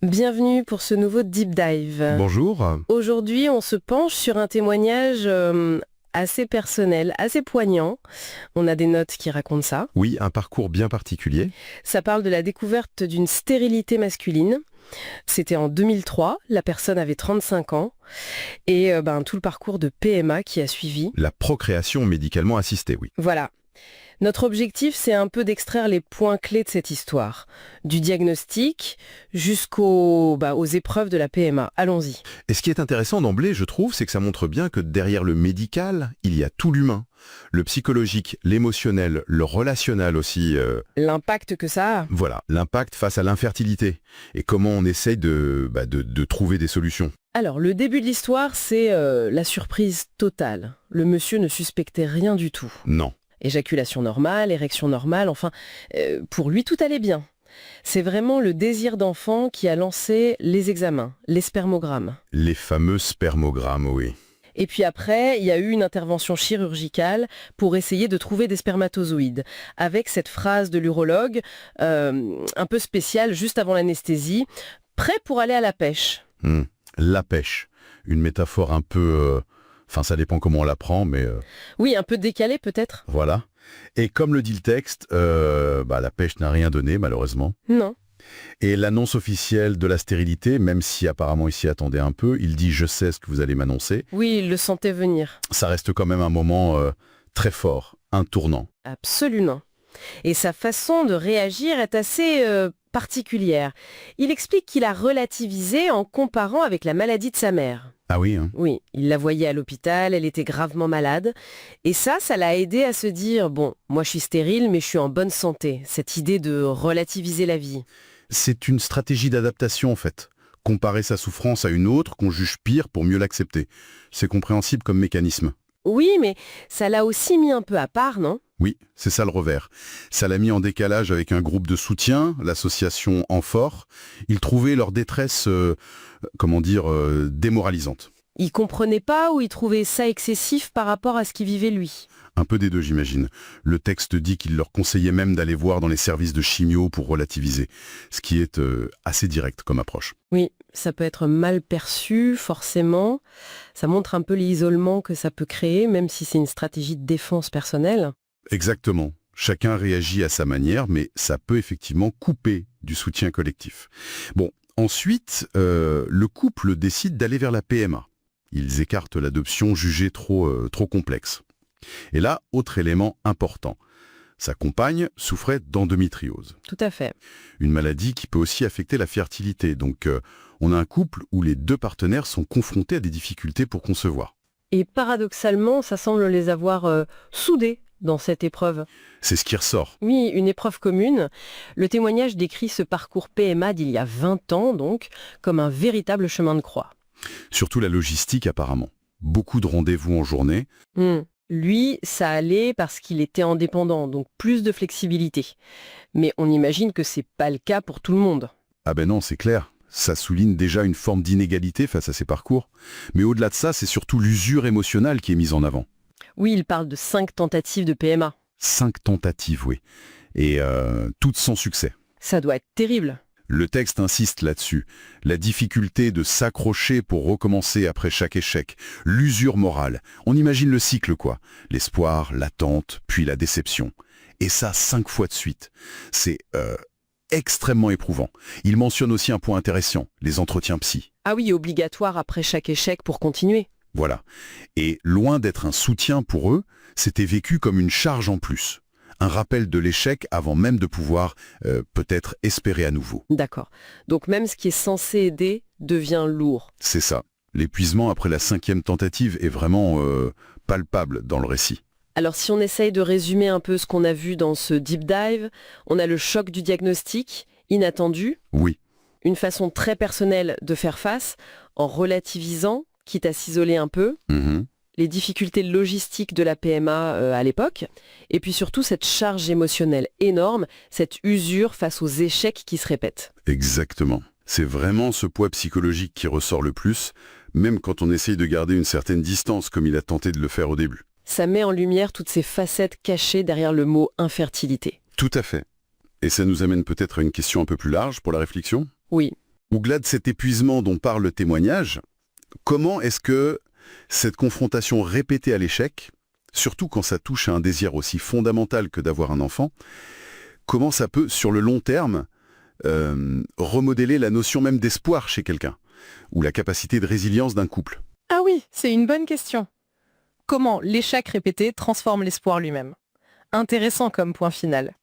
Bienvenue pour ce nouveau Deep Dive. Bonjour. Aujourd'hui, on se penche sur un témoignage assez personnel, assez poignant. On a des notes qui racontent ça. Oui, un parcours bien particulier. Ça parle de la découverte d'une stérilité masculine. C'était en 2003, la personne avait 35 ans et tout le parcours de PMA qui a suivi. La procréation médicalement assistée, oui. Voilà. Notre objectif, c'est un peu d'extraire les points clés de cette histoire, du diagnostic jusqu'aux aux épreuves de la PMA. Allons-y. Et ce qui est intéressant d'emblée, je trouve, c'est que ça montre bien que derrière le médical, il y a tout l'humain. Le psychologique, l'émotionnel, le relationnel aussi. L'impact que ça a. Voilà, l'impact face à l'infertilité. Et comment on essaye de trouver des solutions. Alors, le début de l'histoire, c'est la surprise totale. Le monsieur ne suspectait rien du tout. Non. Éjaculation normale, érection normale, pour lui tout allait bien. C'est vraiment le désir d'enfant qui a lancé les examens, les spermogrammes. Les fameux spermogrammes, oui. Et puis après, il y a eu une intervention chirurgicale pour essayer de trouver des spermatozoïdes, avec cette phrase de l'urologue, un peu spéciale juste avant l'anesthésie, « prêt pour aller à la pêche ». La pêche, une métaphore un peu... ça dépend comment on la prend, mais... Oui, un peu décalée peut-être. Voilà. Et comme le dit le texte, la pêche n'a rien donné, malheureusement. Non. Et l'annonce officielle de la stérilité, même si apparemment il s'y attendait un peu, il dit « je sais ce que vous allez m'annoncer ». Oui, il le sentait venir. Ça reste quand même un moment très fort, un tournant. Absolument. Et sa façon de réagir est assez particulière. Il explique qu'il a relativisé en comparant avec la maladie de sa mère. Ah oui, hein. Oui, il la voyait à l'hôpital, elle était gravement malade. Et ça l'a aidé à se dire, bon, moi je suis stérile, mais je suis en bonne santé. Cette idée de relativiser la vie. C'est une stratégie d'adaptation en fait. Comparer sa souffrance à une autre qu'on juge pire pour mieux l'accepter. C'est compréhensible comme mécanisme. Oui, mais ça l'a aussi mis un peu à part, non ? Oui, c'est ça le revers. Ça l'a mis en décalage avec un groupe de soutien, l'association Amphore. Ils trouvaient leur détresse, démoralisante. Il comprenait pas ou il trouvait ça excessif par rapport à ce qu'il vivait lui ? Un peu des deux, j'imagine. Le texte dit qu'il leur conseillait même d'aller voir dans les services de chimio pour relativiser, ce qui est assez direct comme approche. Oui, ça peut être mal perçu, forcément. Ça montre un peu l'isolement que ça peut créer, même si c'est une stratégie de défense personnelle. Exactement. Chacun réagit à sa manière, mais ça peut effectivement couper du soutien collectif. Bon, ensuite, le couple décide d'aller vers la PMA. Ils écartent l'adoption jugée trop complexe. Et là, autre élément important. Sa compagne souffrait d'endométriose. Tout à fait. Une maladie qui peut aussi affecter la fertilité. Donc, on a un couple où les deux partenaires sont confrontés à des difficultés pour concevoir. Et paradoxalement, ça semble les avoir soudés dans cette épreuve. C'est ce qui ressort. Oui, une épreuve commune. Le témoignage décrit ce parcours PMA d'il y a 20 ans, donc, comme un véritable chemin de croix. Surtout la logistique, apparemment. Beaucoup de rendez-vous en journée. Lui, ça allait parce qu'il était indépendant, donc plus de flexibilité. Mais on imagine que c'est pas le cas pour tout le monde. Ah ben non, c'est clair. Ça souligne déjà une forme d'inégalité face à ces parcours. Mais au-delà de ça, c'est surtout l'usure émotionnelle qui est mise en avant. Oui, il parle de 5 tentatives de PMA. 5 tentatives, oui. Et toutes sans succès. Ça doit être terrible. Le texte insiste là-dessus. La difficulté de s'accrocher pour recommencer après chaque échec. L'usure morale. On imagine le cycle, quoi. L'espoir, l'attente, puis la déception. Et ça 5 fois de suite. C'est extrêmement éprouvant. Il mentionne aussi un point intéressant, les entretiens psy. Ah oui, obligatoire après chaque échec pour continuer. Voilà. Et loin d'être un soutien pour eux, c'était vécu comme une charge en plus. Un rappel de l'échec avant même de pouvoir peut-être espérer à nouveau. D'accord. Donc même ce qui est censé aider devient lourd. C'est ça. L'épuisement après la 5e tentative est vraiment palpable dans le récit. Alors si on essaye de résumer un peu ce qu'on a vu dans ce deep dive, on a le choc du diagnostic, inattendu. Oui. Une façon très personnelle de faire face, en relativisant, quitte à s'isoler un peu. Les difficultés logistiques de la PMA à l'époque, et puis surtout cette charge émotionnelle énorme, cette usure face aux échecs qui se répètent. Exactement. C'est vraiment ce poids psychologique qui ressort le plus, même quand on essaye de garder une certaine distance comme il a tenté de le faire au début. Ça met en lumière toutes ces facettes cachées derrière le mot infertilité. Tout à fait. Et ça nous amène peut-être à une question un peu plus large pour la réflexion ? Oui. Au-delà de cet épuisement dont parle le témoignage, comment est-ce que cette confrontation répétée à l'échec, surtout quand ça touche à un désir aussi fondamental que d'avoir un enfant, comment ça peut, sur le long terme, remodeler la notion même d'espoir chez quelqu'un, ou la capacité de résilience d'un couple? Ah oui, c'est une bonne question. Comment l'échec répété transforme l'espoir lui-même? Intéressant comme point final.